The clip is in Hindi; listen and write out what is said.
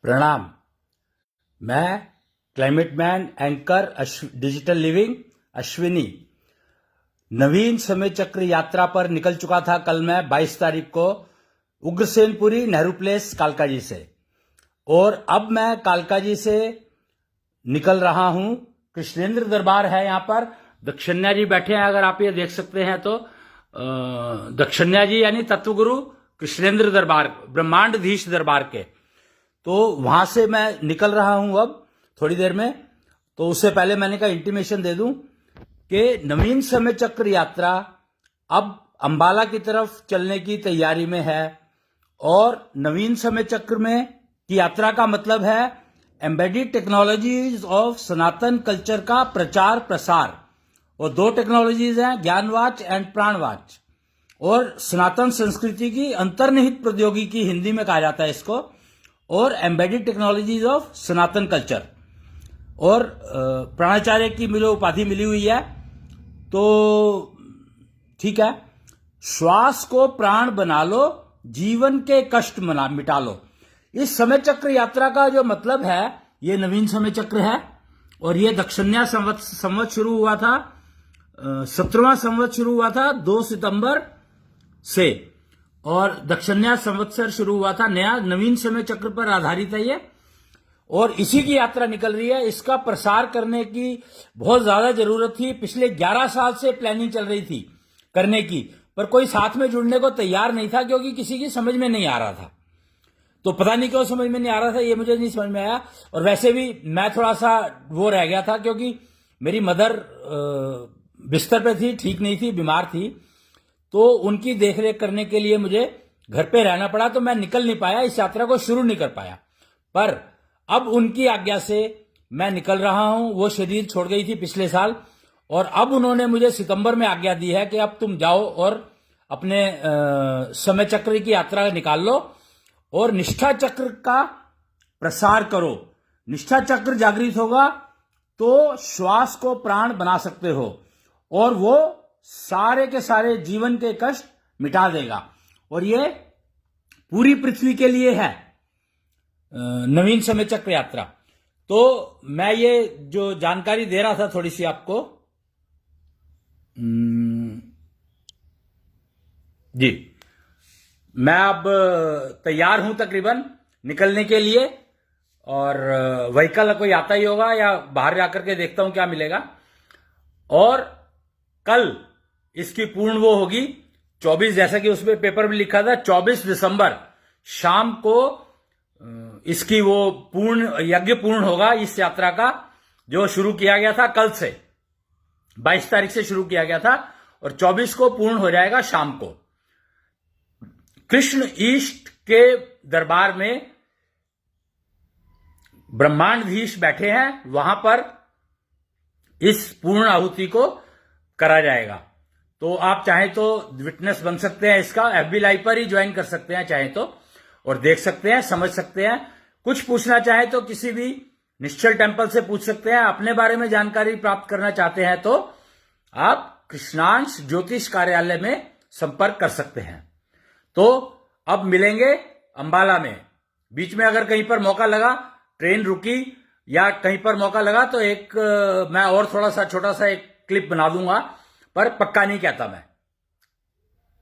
प्रणाम। मैं climate man anchor digital living Ashwini Naveen समय चक्र यात्रा पर निकल चुका था। कल मैं 22 तारीख को उग्रसेनपुरी नेहरू प्लेस कालकाजी से, और अब मैं कालकाजी से निकल रहा हूं। कृष्णेंद्र दरबार है, यहाँ पर दक्षिण्या जी बैठे हैं, अगर आप ये देख सकते हैं तो दक्षिण्या जी यानी तत्वगुरु कृष्णेंद्र दरबार, ब्रह्मांडधीश दरबार के। तो वहां से मैं निकल रहा हूं अब थोड़ी देर में। तो उससे पहले मैंने कहा इंटीमेशन दे दूं कि नवीन समय चक्र यात्रा अब अंबाला की तरफ चलने की तैयारी में है। और नवीन समय चक्र में की यात्रा का मतलब है embedded technologies of Sanatan culture का प्रचार प्रसार। और दो टेक्नोलॉजीज हैं, ज्ञानवाच एंड प्राणवाच। और सनातन संस्कृति की अंतर्निहित प्रौद्योगिकी हिंदी में कहा जाता है इसको, और embedded technologies of Sanatan culture. और प्राणाचार्य की मुझे उपाधि मिली हुई है, तो ठीक है। श्वास को प्राण बना लो, जीवन के कष्ट मिटा लो। इस समय चक्र यात्रा का जो मतलब है, ये नवीन समय चक्र है। और ये दक्षिण्या संवत शुरू हुआ था, 17वां संवत शुरू हुआ था 2 सितंबर से, और दक्षिण्या संवत्सर शुरू हुआ था नया। नवीन समय चक्र पर आधारित है ये, और इसी की यात्रा निकल रही है। इसका प्रसार करने की बहुत ज्यादा जरूरत थी। पिछले 11 साल से प्लानिंग चल रही थी करने की, पर कोई साथ में जुड़ने को तैयार नहीं था, क्योंकि किसी की समझ में नहीं आ रहा था। तो पता नहीं क्यों समझ में नहीं आ रहा था, ये मुझे नहीं समझ में आया। और वैसे भी मैं थोड़ा सा वो रह गया था, क्योंकि मेरी मदर बिस्तर पे थी, ठीक नहीं थी, बीमार थी। तो उनकी देखरेख करने के लिए मुझे घर पे रहना पड़ा, तो मैं निकल नहीं पाया, इस यात्रा को शुरू नहीं कर पाया। पर अब उनकी आज्ञा से मैं निकल रहा हूं। वो शरीर छोड़ गई थी पिछले साल, और अब उन्होंने मुझे सितंबर में आज्ञा दी है कि अब तुम जाओ और अपने समय चक्र की यात्रा निकाल लो और निष्ठा चक्र का प्रसार करो। निष्ठा चक्र जागृत होगा तो श्वास को प्राण बना सकते हो, और वो सारे के सारे जीवन के कष्ट मिटा देगा। और ये पूरी पृथ्वी के लिए है नवीन समय चक्र यात्रा। तो मैं ये जो जानकारी दे रहा था थोड़ी सी आपको, जी मैं अब तैयार हूं तकरीबन निकलने के लिए। और व्हीकल कोई आता ही होगा, या बाहर जाकर के देखता हूं क्या मिलेगा। और कल इसकी पूर्ण वो होगी 24, जैसा कि उसमें पेपर में लिखा था 24 दिसंबर शाम को इसकी वो पूर्ण यज्ञ पूर्ण होगा इस यात्रा का, जो शुरू किया गया था कल से। 22 तारीख से शुरू किया गया था और 24 को पूर्ण हो जाएगा शाम को। कृष्ण ईष्ट के दरबार में ब्रह्मांडधीश बैठे हैं, वहां पर इस पूर्ण आहुति को करा जाएगा। तो आप चाहें तो विटनेस बन सकते हैं इसका, FB लाइव पर ही ज्वाइन कर सकते हैं चाहें तो, और देख सकते हैं, समझ सकते हैं। कुछ पूछना चाहें तो किसी भी निश्चल टेम्पल से पूछ सकते हैं। अपने बारे में जानकारी प्राप्त करना चाहते हैं तो आप कृष्णांश ज्योतिष कार्यालय में संपर्क कर सकते हैं। तो अब मिलेंगे अंबाला में। बीच में अगर कहीं पर मौका लगा, ट्रेन रुकी या कहीं पर मौका लगा, तो एक मैं और थोड़ा सा छोटा सा एक क्लिप बना दूंगा, पर पक्का नहीं कहता मैं।